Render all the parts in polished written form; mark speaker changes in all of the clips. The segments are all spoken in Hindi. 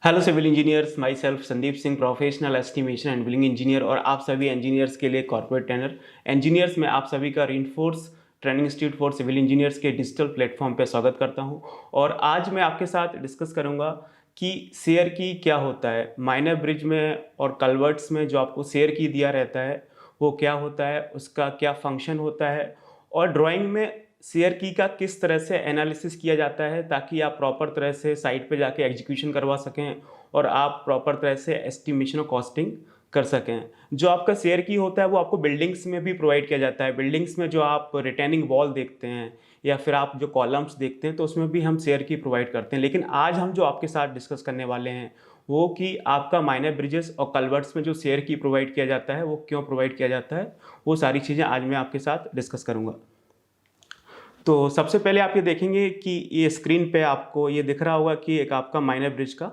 Speaker 1: Hello civil engineers, myself Sandeep Singh, professional estimation and billing engineer. और आप सभी इंजीनियर्स के लिए कॉर्पोरेट ट्रेनर। इंजीनियर्स में आप सभी का reinforce training institute for civil engineers के डिजिटल प्लेटफॉर्म पे स्वागत करता हूं। और आज मैं आपके साथ डिस्कस करूंगा कि शेयर की क्या होता है। माइनर ब्रिज में और कलवर्ट्स में जो आपको शेयर की दिया रहता है वो क्या होता है, उसका क्या फंक्शन होता है, और ड्राइंग में शेयर की का किस तरह से एनालिसिस किया जाता है ताकि आप प्रॉपर तरह से साइट पे जाके एग्जीक्यूशन करवा सकें और आप प्रॉपर तरह से एस्टिमेशन और कॉस्टिंग कर सकें। जो आपका शेयर की होता है वो आपको बिल्डिंग्स में भी प्रोवाइड किया जाता है। बिल्डिंग्स में जो आप रिटेनिंग वॉल देखते हैं या फिर आप जो कॉलम्स देखते हैं तो उसमें भी हम शेयर की प्रोवाइड करते हैं। लेकिन आज हम जो आपके साथ डिस्कस करने वाले हैं वो कि आपका माइनर ब्रिजेस और कल्वर्ट्स में जो शेयर की प्रोवाइड किया जाता है वो क्यों प्रोवाइड किया जाता है, वो सारी चीज़ें आज मैं आपके साथ डिस्कस करूँगा। तो सबसे पहले आप ये देखेंगे कि ये स्क्रीन पे आपको ये दिख रहा होगा कि एक आपका माइनर ब्रिज का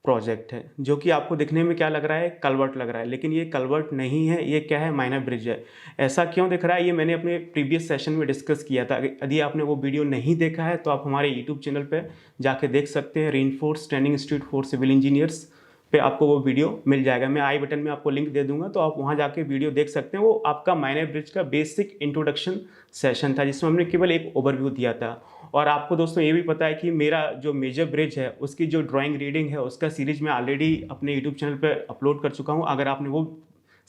Speaker 1: प्रोजेक्ट है, जो कि आपको दिखने में क्या लग रहा है, कलवर्ट लग रहा है। लेकिन ये कलवर्ट नहीं है, ये क्या है, माइनर ब्रिज है। ऐसा क्यों दिख रहा है ये मैंने अपने प्रीवियस सेशन में डिस्कस किया था। यदि आपने वो वीडियो नहीं देखा है तो आप हमारे यूट्यूब चैनल पर जाके देख सकते हैं। Reinforce training institute for civil engineers पे आपको वो वीडियो मिल जाएगा। मैं आई बटन में आपको लिंक दे दूंगा, तो आप वहाँ जाके वीडियो देख सकते हैं। वो आपका माइनर ब्रिज का बेसिक इंट्रोडक्शन सेशन था जिसमें हमने केवल एक ओवरव्यू दिया था। और आपको दोस्तों ये भी पता है कि मेरा जो मेजर ब्रिज है उसकी जो ड्राइंग रीडिंग है उसका सीरीज मैं ऑलरेडी अपने यूट्यूब चैनल पर अपलोड कर चुका हूँ। अगर आपने वो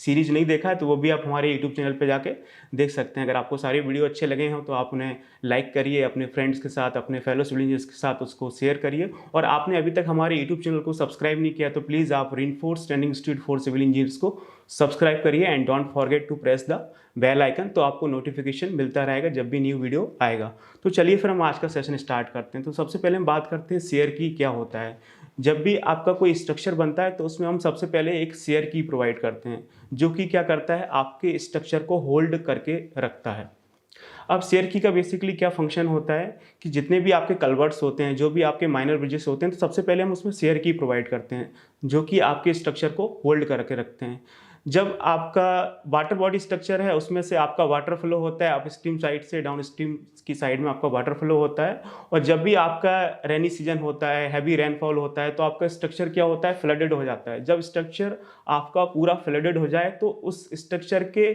Speaker 1: सीरीज नहीं देखा है तो वो भी आप हमारे यूट्यूब चैनल पे जाके देख सकते हैं। अगर आपको सारे वीडियो अच्छे लगे हों तो आप उन्हें लाइक करिए, अपने फ्रेंड्स के साथ, अपने फेलो सिविल इंजीनियर्स के साथ उसको शेयर करिए। और आपने अभी तक हमारे यूट्यूब चैनल को सब्सक्राइब नहीं किया तो प्लीज़ आप reinforce training institute for civil engineers को सब्सक्राइब करिए and don't forget to press the bell icon, तो आपको नोटिफिकेशन मिलता रहेगा जब भी न्यू वीडियो आएगा। तो चलिए फिर हम आज का सेशन स्टार्ट करते हैं। तो सबसे पहले हम बात करते हैं शेयर की क्या होता है। जब भी आपका कोई स्ट्रक्चर बनता है तो उसमें हम सबसे पहले एक शेयर की प्रोवाइड करते हैं, जो कि क्या करता है, आपके स्ट्रक्चर को होल्ड करके रखता है। अब शेयर की का बेसिकली क्या फंक्शन होता है कि जितने भी आपके कलवर्ट्स होते हैं, जो भी आपके माइनर ब्रिजेस होते हैं, तो सबसे पहले हम उसमें शेयर की प्रोवाइड करते हैं जो कि आपके स्ट्रक्चर को होल्ड करके रखते हैं। जब आपका वाटर बॉडी स्ट्रक्चर है उसमें से आपका वाटर फ्लो होता है अप स्ट्रीम साइड से डाउन स्ट्रीम की साइड में आपका वाटर फ्लो होता है। और जब भी आपका रेनी सीजन होता है, हैवी रेनफॉल होता है, तो आपका स्ट्रक्चर क्या होता है, फ्लडेड हो जाता है। जब स्ट्रक्चर आपका पूरा फ्लडेड हो जाए तो उस स्ट्रक्चर के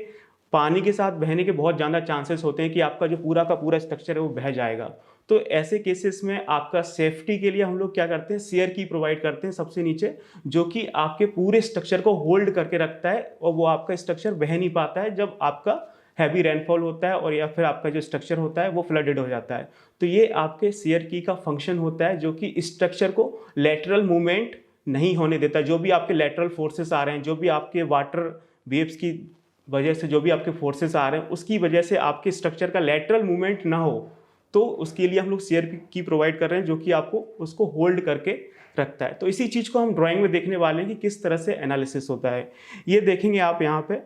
Speaker 1: पानी के साथ बहने के बहुत ज़्यादा चांसेस होते हैं कि आपका जो पूरा का पूरा स्ट्रक्चर है वो बह जाएगा। तो ऐसे केसेस में आपका सेफ्टी के लिए हम लोग क्या करते हैं, शेयर की प्रोवाइड करते हैं सबसे नीचे, जो कि आपके पूरे स्ट्रक्चर को होल्ड करके रखता है और वो आपका स्ट्रक्चर बह नहीं पाता है जब आपका हैवी रेनफॉल होता है और या फिर आपका जो स्ट्रक्चर होता है वो फ्लडेड हो जाता है। तो ये आपके शेयर की का फंक्शन होता है जो कि स्ट्रक्चर को लेटरल मूवमेंट नहीं होने देता। जो भी आपके लेटरल फोर्सेस आ रहे हैं, जो भी आपके वाटर वेव्स की वजह से जो भी आपके फोर्सेस आ रहे हैं उसकी वजह से आपके स्ट्रक्चर का लेटरल मूवमेंट ना हो, तो उसके लिए हम लोग शेयर की प्रोवाइड कर रहे हैं जो कि आपको उसको होल्ड करके रखता है। तो इसी चीज़ को हम ड्राइंग में देखने वाले हैं कि किस तरह से एनालिसिस होता है। ये देखेंगे आप यहाँ पे,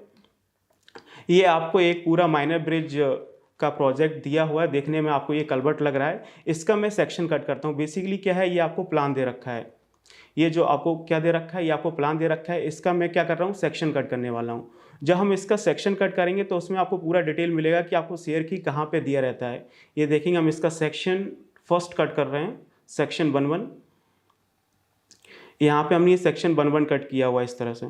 Speaker 1: ये आपको एक पूरा माइनर ब्रिज का प्रोजेक्ट दिया हुआ है। देखने में आपको ये कलवर्ट लग रहा है। इसका मैं सेक्शन कट करता हूँ। बेसिकली क्या है, ये आपको प्लान दे रखा है। ये जो आपको क्या दे रखा है, ये आपको प्लान दे रखा है। इसका मैं क्या कर रहा हूँ, सेक्शन कट करने वाला हूँ। जब हम इसका सेक्शन कट करेंगे तो उसमें आपको पूरा डिटेल मिलेगा कि आपको शेयर की कहाँ पे दिया रहता है। ये देखेंगे, हम इसका सेक्शन फर्स्ट कट कर रहे हैं, सेक्शन 1-1। यहाँ पे हमने ये सेक्शन 1-1 कट किया हुआ है इस तरह से।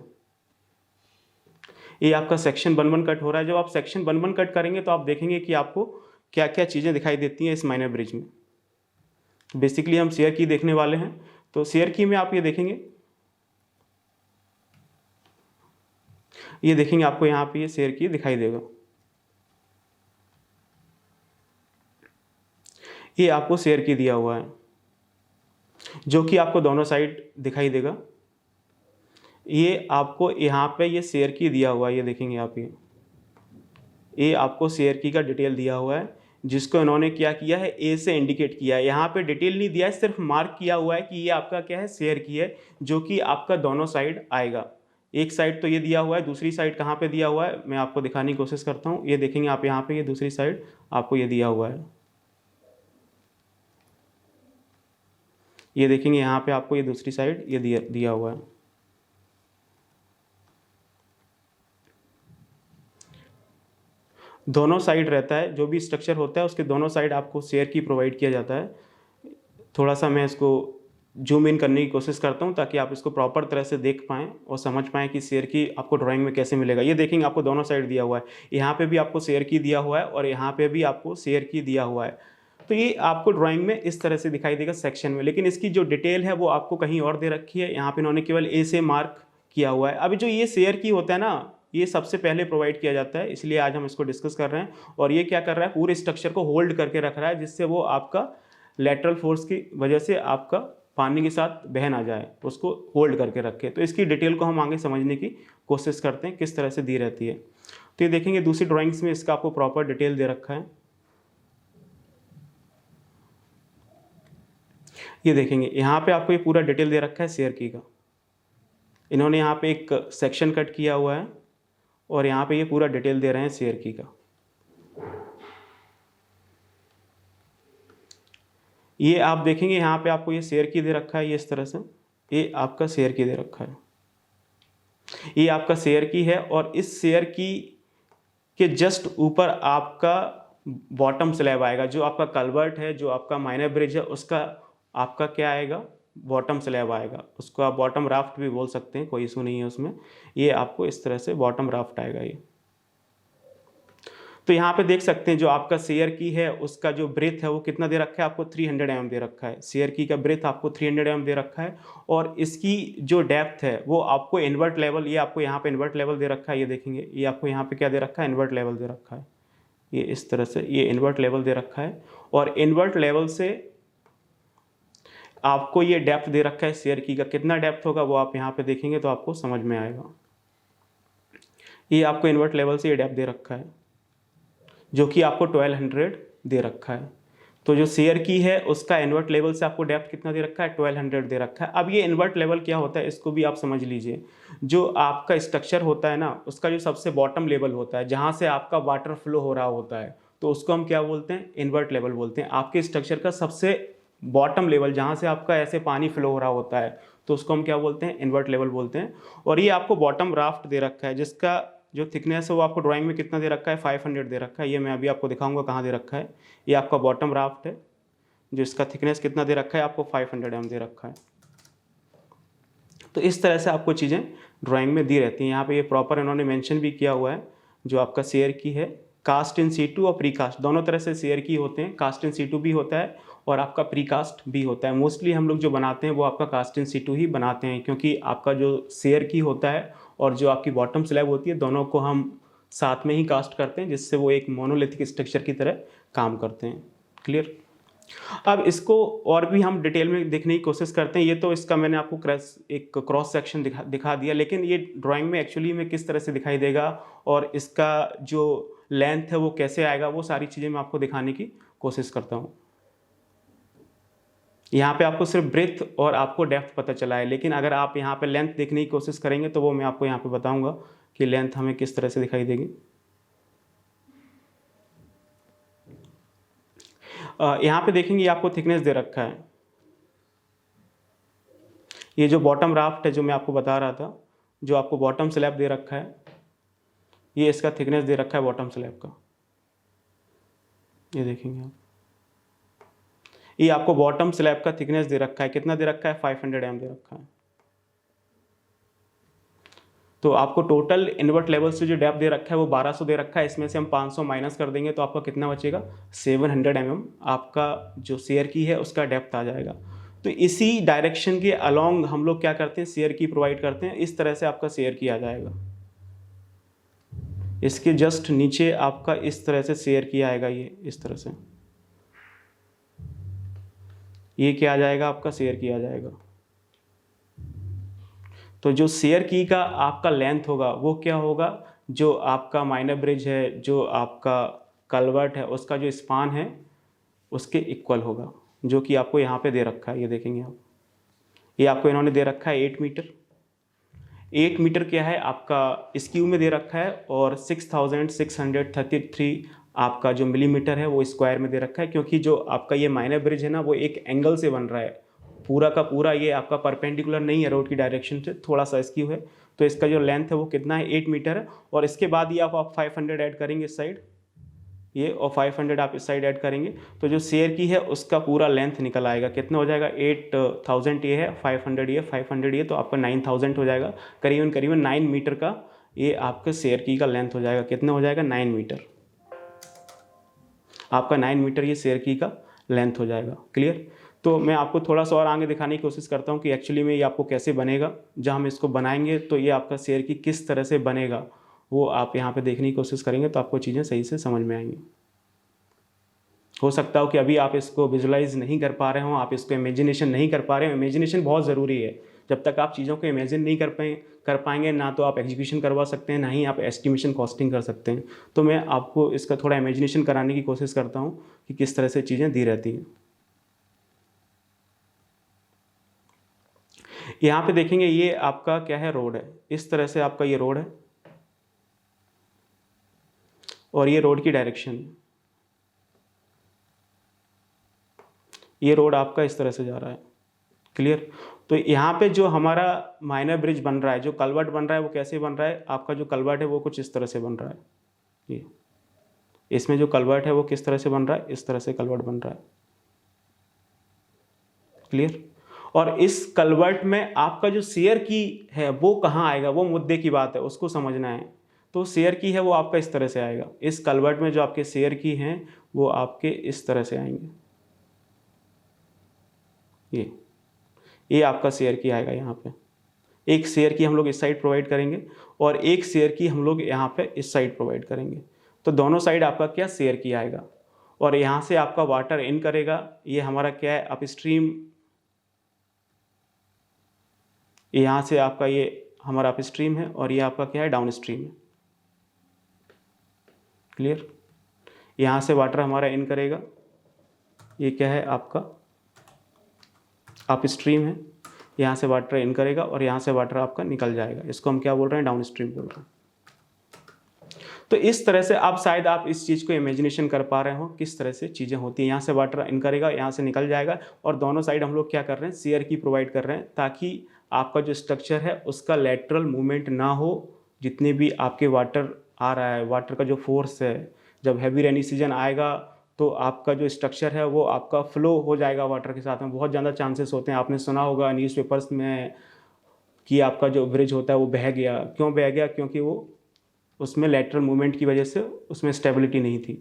Speaker 1: ये आपका सेक्शन 1-1 कट हो रहा है। जब आप सेक्शन 1-1 कट करेंगे तो आप देखेंगे कि आपको क्या क्या चीज़ें दिखाई देती हैं इस माइनर ब्रिज में। बेसिकली हम शेयर की देखने वाले हैं। तो शेयर की में आप ये देखेंगे, ये देखेंगे आपको यहाँ पे ये शेयर की दिखाई देगा। ये आपको शेयर की दिया हुआ है जो कि आपको दोनों साइड दिखाई देगा। ये आपको यहाँ पे ये शेयर की दिया हुआ है, ये देखेंगे आप, ये आपको शेयर की का डिटेल दिया हुआ है जिसको इन्होंने क्या किया है, ए से इंडिकेट किया है। यहाँ पे डिटेल नहीं दिया है, सिर्फ मार्क किया हुआ है कि ये आपका क्या है, शेयर की है, जो कि आपका दोनों साइड आएगा। एक साइड तो ये दिया हुआ है, दूसरी साइड कहाँ पे दिया हुआ है मैं आपको दिखाने की कोशिश करता हूँ। ये देखेंगे आप यहाँ पे, ये दूसरी साइड आपको ये दिया हुआ है। ये देखेंगे यहाँ पे आपको ये दूसरी साइड ये दिया हुआ है। दोनों साइड रहता है, जो भी स्ट्रक्चर होता है उसके दोनों साइड आपको शेयर की प्रोवाइड किया जाता है। थोड़ा सा मैं इसको जूम इन करने की कोशिश करता हूँ ताकि आप इसको प्रॉपर तरह से देख पाएँ और समझ पाएँ कि शेयर की आपको ड्राइंग में कैसे मिलेगा। ये देखेंगे आपको दोनों साइड दिया हुआ है, यहाँ पे भी आपको शेयर की दिया हुआ है और यहाँ पे भी आपको शेयर की दिया हुआ है। तो ये आपको ड्राइंग में इस तरह से दिखाई देगा सेक्शन में, लेकिन इसकी जो डिटेल है वो आपको कहीं और दे रखी है। यहाँ पे इन्होंने केवल ए से मार्क किया हुआ है। अभी जो ये शेयर की होता है ना, ये सबसे पहले प्रोवाइड किया जाता है, इसलिए आज हम इसको डिस्कस कर रहे हैं। और ये क्या कर रहा है, पूरे स्ट्रक्चर को होल्ड करके रख रहा है, जिससे वो आपका लेटरल फोर्स की वजह से आपका पानी के साथ बह ना जाए, उसको होल्ड करके रखे। तो इसकी डिटेल को हम आगे समझने की कोशिश करते हैं किस तरह से दी रहती है। तो ये देखेंगे दूसरी ड्राइंग्स में इसका आपको प्रॉपर डिटेल दे रखा है। ये देखेंगे यहाँ पे आपको ये पूरा डिटेल दे रखा है शेयर की का। इन्होंने यहाँ पे एक सेक्शन कट किया हुआ है और यहाँ पे ये पूरा डिटेल दे रहे हैं शेयर की का। ये आप देखेंगे यहाँ पे आपको ये शेयर की दे रखा है, ये इस तरह से ये आपका शेयर की दे रखा है, ये आपका शेयर की है। और इस शेयर की के जस्ट ऊपर आपका बॉटम स्लैब आएगा, जो आपका कल्वर्ट है, जो आपका माइनर ब्रिज है, उसका आपका क्या आएगा, बॉटम स्लैब आएगा। उसको आप बॉटम राफ्ट भी बोल सकते हैं, कोई इशू नहीं है उसमें। ये आपको इस तरह से बॉटम राफ्ट आएगा ये। तो यहाँ पे देख सकते हैं जो आपका शेयर की है उसका जो ब्रेथ है वो कितना दे रखा है आपको, 300 mm दे रखा है। शेयर की का ब्रेथ आपको 300 mm दे रखा है। और इसकी जो डेप्थ है वो आपको इन्वर्ट लेवल, ये आपको यहाँ पे इन्वर्ट लेवल दे रखा है। ये देखेंगे ये आपको यहाँ पे क्या दे रखा है, इन्वर्ट लेवल दे रखा है। ये इस तरह से ये इन्वर्ट लेवल दे रखा है। और इन्वर्ट लेवल से आपको ये डेप्थ दे रखा है शेयर की का। कितना डेप्थ होगा वो आप यहाँ पे देखेंगे तो आपको समझ में आएगा। ये आपको इन्वर्ट लेवल से ये डेप्थ दे रखा है, जो कि आपको 1200 दे रखा है। तो जो शेयर की है उसका इन्वर्ट लेवल से आपको डेप्थ कितना दे रखा है, 1200 दे रखा है। अब ये इन्वर्ट लेवल क्या होता है इसको भी आप समझ लीजिए। जो आपका स्ट्रक्चर होता है ना, उसका जो सबसे बॉटम लेवल होता है, जहाँ से आपका वाटर फ्लो हो रहा होता है, तो उसको हम क्या बोलते हैं, इन्वर्ट लेवल बोलते हैं। आपके स्ट्रक्चर का सबसे बॉटम लेवल, जहाँ से आपका ऐसे पानी फ्लो हो रहा होता है, तो उसको हम क्या बोलते हैं, इन्वर्ट लेवल बोलते हैं। और ये आपको बॉटम राफ्ट दे रखा है, जिसका जो थिकनेस है वो आपको ड्राइंग में कितना दे रखा है, 500 दे रखा है। ये मैं अभी आपको दिखाऊंगा कहाँ दे रखा है। ये आपका बॉटम राफ्ट है, जो इसका थिकनेस कितना दे रखा है आपको, 500 mm दे रखा है। तो इस तरह से आपको चीज़ें ड्राइंग में दी रहती हैं। यहाँ पे ये प्रॉपर इन्होंने मेंशन भी किया हुआ है। जो आपका शेयर की है, कास्ट इन सीटू और प्री कास्ट दोनों तरह से शेयर की होते हैं। कास्ट इन सीटू भी होता है और आपका प्री कास्ट भी होता है। मोस्टली हम लोग जो बनाते हैं वो आपका कास्ट इन सीटू ही बनाते हैं, क्योंकि आपका जो शेयर की होता है और जो आपकी बॉटम स्लैब होती है, दोनों को हम साथ में ही कास्ट करते हैं, जिससे वो एक मोनोलिथिक स्ट्रक्चर की तरह काम करते हैं। क्लियर। अब इसको और भी हम डिटेल में देखने की कोशिश करते हैं। ये तो इसका मैंने आपको एक क्रॉस सेक्शन दिखा दिया, लेकिन ये ड्राइंग में एक्चुअली में किस तरह से दिखाई देगा और इसका जो लेंथ है वो कैसे आएगा, वो सारी चीज़ें मैं आपको दिखाने की कोशिश करता हूँ। यहाँ पे आपको सिर्फ ब्रेथ और आपको डेप्थ पता चला है, लेकिन अगर आप यहाँ पे लेंथ देखने की कोशिश करेंगे तो वो मैं आपको यहाँ पे बताऊँगा कि लेंथ हमें किस तरह से दिखाई देगी। यहाँ पे देखेंगे आपको थिकनेस दे रखा है। ये जो बॉटम राफ्ट है जो मैं आपको बता रहा था, जो आपको बॉटम स्लैब दे रखा है, ये इसका थिकनेस दे रखा है बॉटम स्लैब का। ये देखेंगे आप, ये आपको बॉटम स्लैब का थिकनेस दे रखा है। कितना दे रखा है, 500 mm दे रखा है। तो आपको टोटल इन्वर्ट लेवल से जो डेप्थ दे रखा है वो 1200 दे रखा है। इसमें से हम 500 माइनस कर देंगे तो आपका कितना बचेगा, 700 mm आपका जो शेयर की है उसका डेप्थ आ जाएगा। तो इसी डायरेक्शन के अलोंग हम लोग क्या करते हैं, शेयर की प्रोवाइड करते हैं। इस तरह से आपका शेयर की आ जाएगा। इसके जस्ट नीचे आपका इस तरह से शेयर की आएगा। ये इस तरह से ये क्या आ जाएगा, आपका शेयर की आ जाएगा। तो जो शेयर की का आपका लेंथ होगा वो क्या होगा, जो आपका माइनर ब्रिज है, जो आपका कल्वर्ट है, उसका जो स्पान है उसके इक्वल होगा, जो कि आपको यहाँ पे दे रखा है। ये देखेंगे आप, ये आपको इन्होंने दे रखा है 8 मीटर। 8 मीटर क्या है आपका स्क्यू में दे रखा है, और 6633 आपका जो मिलीमीटर है वो स्क्वायर में दे रखा है, क्योंकि जो आपका ये माइनर ब्रिज है ना वो एक एंगल से बन रहा है। पूरा का पूरा ये आपका परपेंडिकुलर नहीं है रोड की डायरेक्शन से, थोड़ा सा स्क्यू है। तो इसका जो लेंथ है वो कितना है, 8 मीटर है। और इसके बाद ये आप 500 ऐड करेंगे इस साइड, ये, और 500 आप इस साइड ऐड करेंगे तो जो शेयर की है उसका पूरा लेंथ निकल आएगा। कितना हो जाएगा, 8000 ये है, 500 ये, 500 ये, तो आपका 9000 हो जाएगा। करीबन करीबन 9 मीटर का ये आपका शेयर की का लेंथ हो जाएगा। कितना हो जाएगा, 9 मीटर। आपका 9 मीटर ये शेयर की का लेंथ हो जाएगा। क्लियर। तो मैं आपको थोड़ा सा और आगे दिखाने की कोशिश करता हूँ कि एक्चुअली में ये आपको कैसे बनेगा। जब हम इसको बनाएंगे तो ये आपका शेयर की किस तरह से बनेगा वो आप यहाँ पे देखने की कोशिश करेंगे तो आपको चीज़ें सही से समझ में आएंगी। हो सकता हो कि अभी आप इसको विजुलाइज नहीं कर पा रहे हो, आप इसको इमेजिनेशन नहीं कर पा रहे हो। इमेजिनेशन बहुत ज़रूरी है। जब तक आप चीज़ों को इमेजिन नहीं कर पाएंगे ना तो आप एग्जीक्यूशन करवा सकते हैं, ना ही आप एस्टिमेशन कॉस्टिंग कर सकते हैं। तो मैं आपको इसका थोड़ा इमेजिनेशन कराने की कोशिश करता हूँ कि किस तरह से चीज़ें दी रहती हैं। यहाँ पे देखेंगे ये आपका क्या है, रोड है। इस तरह से आपका ये रोड है और ये रोड की डायरेक्शन है। ये रोड आपका इस तरह से जा रहा है। क्लियर। तो यहाँ पे जो हमारा माइनर ब्रिज बन रहा है, जो कलवर्ट बन रहा है वो कैसे बन रहा है, आपका जो कलवर्ट है वो कुछ इस तरह से बन रहा है। ये इसमें जो कलवर्ट है वो किस तरह से बन रहा है, इस तरह से कलवर्ट बन रहा है। क्लियर। और इस कलवर्ट में आपका जो शेयर की है वो कहाँ आएगा, वो मुद्दे की बात है, उसको समझना है। तो शेयर की है वो आपका इस तरह से आएगा। इस कलवर्ट में जो आपके शेयर की हैं वो आपके इस तरह से आएंगे। ये आपका शेयर की आएगा। यहाँ पे एक शेयर की हम लोग इस साइड प्रोवाइड करेंगे और एक शेयर की हम लोग यहाँ पे इस साइड प्रोवाइड करेंगे। तो दोनों साइड आपका क्या, शेयर की आएगा। और यहाँ से आपका वाटर इन करेगा। ये हमारा क्या है, अपस्ट्रीम। यहाँ से आपका ये हमारा अपस्ट्रीम है और ये आपका क्या है, डाउन स्ट्रीम है। क्लियर। यहाँ से वाटर हमारा इन करेगा। ये क्या है, आपका अपस्ट्रीम है। यहाँ से वाटर इन करेगा और यहाँ से वाटर आपका निकल जाएगा। इसको हम क्या बोल रहे हैं, डाउन स्ट्रीम बोल रहे हैं। तो इस तरह से आप शायद आप इस चीज़ को इमेजिनेशन कर पा रहे हो किस तरह से चीज़ें होती हैं। यहाँ से वाटर इन करेगा, यहाँ से निकल जाएगा और दोनों साइड हम लोग क्या कर रहे हैं, शेयर की प्रोवाइड कर रहे हैं ताकि आपका जो स्ट्रक्चर है उसका लैटरल मूवमेंट ना हो। जितने भी आपके वाटर आ रहा है, वाटर का जो फोर्स है, जब हैवी रेनी सीजन आएगा तो आपका जो स्ट्रक्चर है वो आपका फ्लो हो जाएगा वाटर के साथ में। बहुत ज़्यादा चांसेस होते हैं, आपने सुना होगा न्यूज़पेपर्स में कि आपका जो ब्रिज होता है वो बह गया। क्यों बह गया, क्योंकि वो उसमें लेटरल मूवमेंट की वजह से उसमें स्टेबिलिटी नहीं थी।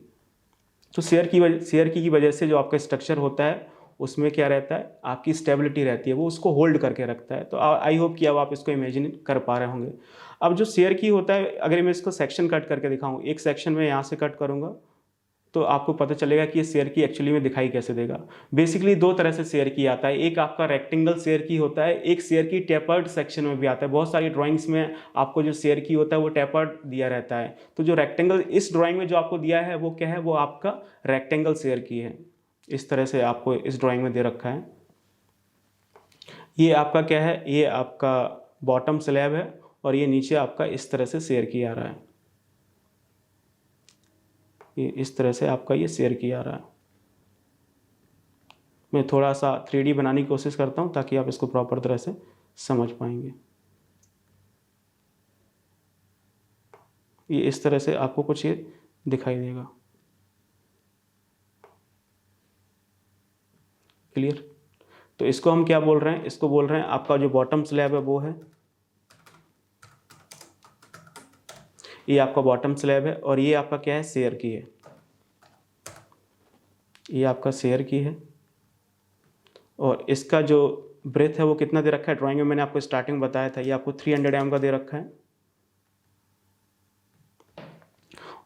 Speaker 1: तो शेयर की वजह से जो आपका स्ट्रक्चर होता है उसमें क्या रहता है, आपकी स्टेबिलिटी रहती है, वो उसको होल्ड करके रखता है। तो आई होप कि अब आप इसको इमेजिन कर पा रहे होंगे। अब जो शेयर की होता है, अगर मैं इसको सेक्शन कट करके दिखाऊँ, एक सेक्शन में यहाँ से कट करूँगा तो आपको पता चलेगा कि ये शेयर की एक्चुअली में दिखाई कैसे देगा। बेसिकली दो तरह से शेयर की आता है। एक आपका रेक्टेंगल शेयर की होता है, एक शेयर की टेपर्ड सेक्शन में भी आता है। बहुत सारी ड्राइंग्स में आपको जो शेयर की होता है वो टेपर्ड दिया रहता है। तो जो रेक्टेंगल इस ड्राइंग में जो आपको दिया है वो क्या है, वो आपका रेक्टेंगल शेयर की है। इस तरह से आपको इस ड्राइंग में दे रखा है। ये आपका क्या है, ये आपका बॉटम स्लैब है और ये नीचे आपका इस तरह से शेयर की आ रहा है। ये इस तरह से आपका ये शेयर किया रहा है। मैं थोड़ा सा 3D बनाने की कोशिश करता हूँ ताकि आप इसको प्रॉपर तरह से समझ पाएंगे। ये इस तरह से आपको कुछ ये दिखाई देगा। क्लियर। तो इसको हम क्या बोल रहे हैं, इसको बोल रहे हैं आपका जो बॉटम स्लैब है वो है, ये आपका बॉटम स्लैब है और ये आपका क्या है, शेयर की है। ये आपका शेयर की है और इसका जो ब्रेथ है वो कितना दे रखा है, ड्राइंग में मैंने आपको स्टार्टिंग में बताया था, ये आपको 300 mm का दे रखा है।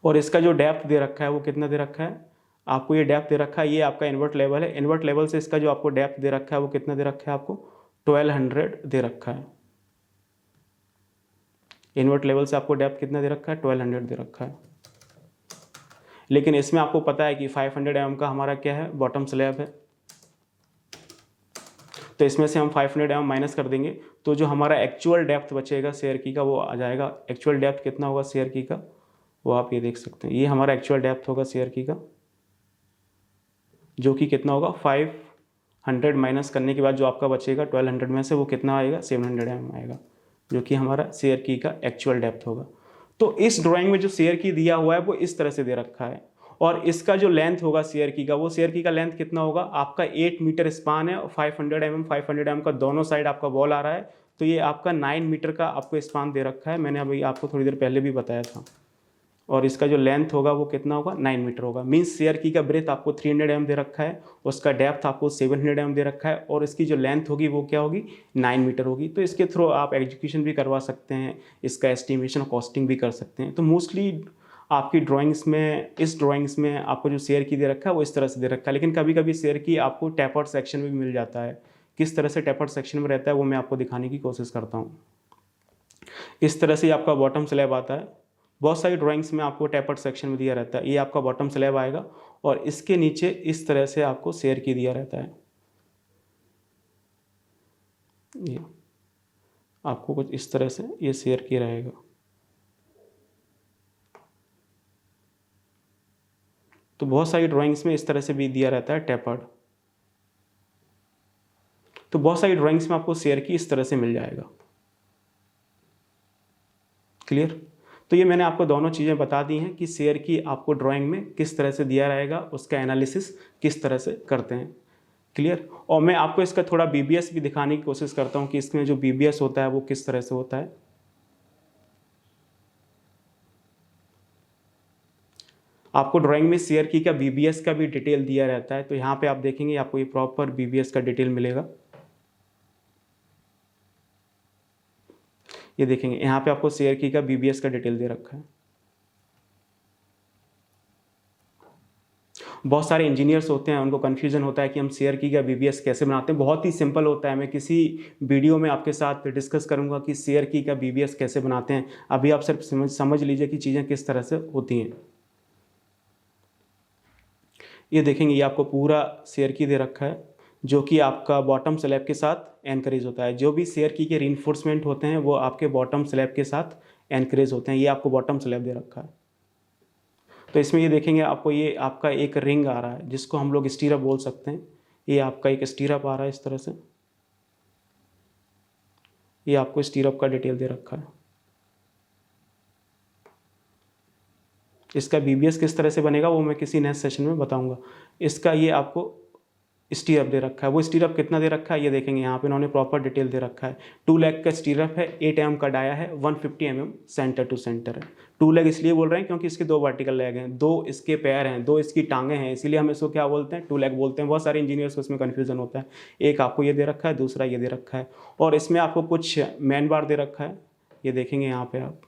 Speaker 1: और इसका जो डेप्थ दे रखा है वो कितना दे रखा है, आपको ये डेप्थ दे रखा है, ये आपका इन्वर्ट लेवल है। इन्वर्ट लेवल से इसका जो आपको डेप्थ दे रखा है वो कितना दे रखा है, आपको 1200 दे रखा है। इन्वर्ट लेवल से आपको डेप्थ कितना दे रखा है, 1200 दे रखा है। लेकिन इसमें आपको पता है कि 500 mm का हमारा क्या है, बॉटम स्लैब है। तो इसमें से हम 500 mm माइनस कर देंगे तो जो हमारा एक्चुअल डेप्थ बचेगा शेयर की का वो आ जाएगा। एक्चुअल डेप्थ कितना होगा शेयर की का, वो आप ये देख सकते हैं। ये हमारा एक्चुअल डेप्थ होगा शेयर की का, जो कि कितना होगा, 500 माइनस करने के बाद जो आपका बचेगा 1200 में से वो कितना आएगा, 700 mm आएगा, जो कि हमारा शेयर की का एक्चुअल डेप्थ होगा। तो इस ड्राइंग में जो शेयर की दिया हुआ है वो इस तरह से दे रखा है और इसका जो लेंथ होगा शेयर की का, वो शेयर की का लेंथ कितना होगा, आपका 8 मीटर स्पान है और 500 mm का दोनों साइड आपका बॉल आ रहा है, तो ये आपका 9 मीटर का आपको स्पान दे रखा है, मैंने अभी आपको थोड़ी देर पहले भी बताया था। और इसका जो लेंथ होगा वो कितना होगा, 9 मीटर होगा। मीन्स शेयर की का ब्रेथ आपको 300 mm दे रखा है, उसका डेप्थ आपको 700 mm दे रखा है, और इसकी जो लेंथ होगी वो क्या होगी, 9 मीटर होगी। तो इसके थ्रू आप एग्जीक्यूशन भी करवा सकते हैं, इसका एस्टिमेशन और कॉस्टिंग भी कर सकते हैं। तो मोस्टली आपकी ड्राइंग्स में, इस ड्राइंग्स में आपको जो शेयर की दे रखा है वो इस तरह से दे रखा है, लेकिन कभी कभी शेयर की आपको टैपर्ड सेक्शन में भी मिल जाता है। किस तरह से टैपर्ड सेक्शन में रहता है वो मैं आपको दिखाने की कोशिश करता हूँ। इस तरह से आपका बॉटम स्लैब आता है, बहुत सारी ड्राइंग्स में आपको टैपर्ड सेक्शन में दिया रहता है। ये आपका बॉटम स्लैब आएगा और इसके नीचे इस तरह से आपको शेयर की दिया रहता है। ये आपको कुछ इस तरह से ये शेयर की रहेगा। तो बहुत सारी ड्राइंग्स में इस तरह से भी दिया रहता है टैपर्ड। तो बहुत सारी ड्राइंग्स में आपको शेयर की इस तरह से मिल जाएगा। क्लियर? तो ये मैंने आपको दोनों चीज़ें बता दी हैं कि शेयर की आपको ड्राइंग में किस तरह से दिया रहेगा, उसका एनालिसिस किस तरह से करते हैं। क्लियर? और मैं आपको इसका थोड़ा बीबीएस भी दिखाने की कोशिश करता हूँ कि इसमें जो बीबीएस होता है वो किस तरह से होता है। आपको ड्राइंग में शेयर की का बीबीएस का भी डिटेल दिया रहता है, तो यहाँ पे आप देखेंगे आपको ये प्रॉपर बीबीएस का डिटेल मिलेगा। ये देखेंगे यहाँ पे आपको शेयर की का बीबीएस का डिटेल दे रखा है। बहुत सारे इंजीनियर्स होते हैं, उनको कन्फ्यूजन होता है कि हम शेयर की का बीबीएस कैसे बनाते हैं। बहुत ही सिंपल होता है, मैं किसी वीडियो में आपके साथ डिस्कस करूंगा कि शेयर की का बीबीएस कैसे बनाते हैं। अभी आप सिर्फ समझ लीजिए कि चीज़ें किस तरह से होती हैं। ये देखेंगे ये आपको पूरा शेयर की दे रखा है, जो कि आपका बॉटम स्लैब के साथ एनकरेज होता है। जो भी शेयर की के रीइंफोर्समेंट होते हैं वो आपके बॉटम स्लैब के साथ एनकरेज होते हैं। ये आपको बॉटम स्लैब दे रखा है। तो इसमें ये देखेंगे आपको ये आपका एक रिंग आ रहा है, जिसको हम लोग स्टीरअप बोल सकते हैं। ये आपका एक स्टीरअप आ रहा है इस तरह से। ये आपको स्टीरअप का डिटेल दे रखा है। इसका बीबीएस किस तरह से बनेगा वो मैं किसी नेक्स्ट सेशन में बताऊंगा। इसका ये आपको स्टीरअप दे रखा है। वो स्टीरअप कितना दे रखा है ये देखेंगे, यहाँ पे इन्होंने प्रॉपर डिटेल दे रखा है। 2 लेग का स्टीरअप है, 8 mm का डाया है, 150 mm सेंटर टू सेंटर है। 2 लेग इसलिए बोल रहे हैं क्योंकि इसके 2 वर्टिकल लेग हैं, 2 इसके पैर हैं, 2 इसकी टांगे हैं, इसीलिए हम इसको क्या बोलते हैं, 2 लेग बोलते हैं। बहुत सारे इंजीनियर्स को इसमें कन्फ्यूजन होता है। एक आपको ये दे रखा है, दूसरा ये दे रखा है, और इसमें आपको कुछ मैन बार दे रखा है। ये देखेंगे यहाँ पे आप,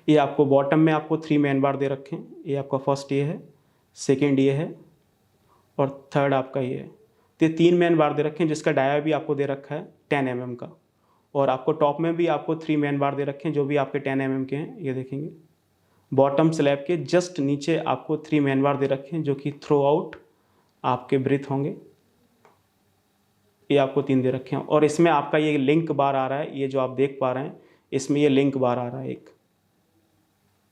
Speaker 1: ये आपको बॉटम में आपको 3 मैन बार दे रखे हैं। ये आपका फर्स्ट ये है, सेकेंड ये है, और थर्ड आपका ये है। तो 3 मैन बार दे रखे हैं, जिसका डाया भी आपको दे रखा है 10 mm का। और आपको टॉप में भी आपको 3 मैन बार दे रखे हैं, जो भी आपके 10 mm के हैं। ये देखेंगे बॉटम स्लैब के जस्ट नीचे आपको 3 मैन बार दे रखे हैं, जो कि थ्रू आउट आपके ब्रीथ होंगे। ये आपको 3 दे रखे हैं। और इसमें आपका ये लिंक बार आ रहा है, ये जो आप देख पा रहे हैं, इसमें ये लिंक बार आ रहा है एक।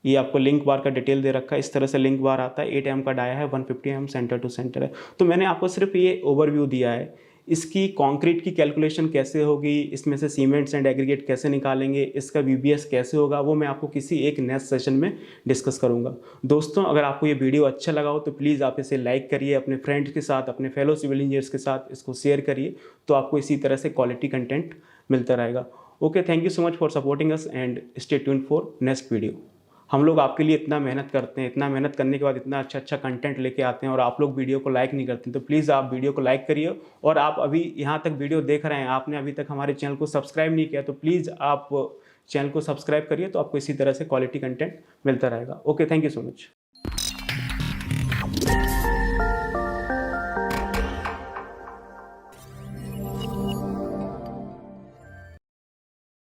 Speaker 1: ये आपको लिंक बार का डिटेल दे रखा है। इस तरह से लिंक बार आता है, 8 mm का डाया है, 150 mm सेंटर टू सेंटर है। तो मैंने आपको सिर्फ ये ओवरव्यू दिया है। इसकी कंक्रीट की कैलकुलेशन कैसे होगी, इसमें से सीमेंट्स एंड एग्रीगेट कैसे निकालेंगे, इसका बीबीएस कैसे होगा, वो मैं आपको किसी एक नेक्स्ट सेशन में डिस्कस करूंगा। दोस्तों, अगर आपको ये वीडियो अच्छा लगा हो तो प्लीज़ आप इसे लाइक करिए, अपने फ्रेंड्स के साथ, अपने फेलो सिविल इंजीनियर्स के साथ इसको शेयर करिए, तो आपको इसी तरह से क्वालिटी कंटेंट मिलता रहेगा। Okay, thank you so much for supporting us and stay tuned for next video. हम लोग आपके लिए इतना मेहनत करते हैं, इतना मेहनत करने के बाद इतना अच्छा अच्छा कंटेंट लेके आते हैं, और आप लोग वीडियो को लाइक नहीं करते हैं। तो प्लीज़ आप वीडियो को लाइक करिए, और आप अभी यहाँ तक वीडियो देख रहे हैं, आपने अभी तक हमारे चैनल को सब्सक्राइब नहीं किया, तो प्लीज़ आप चैनल को सब्सक्राइब करिए, तो आपको इसी तरह से क्वालिटी कंटेंट मिलता रहेगा। Okay, thank you so much.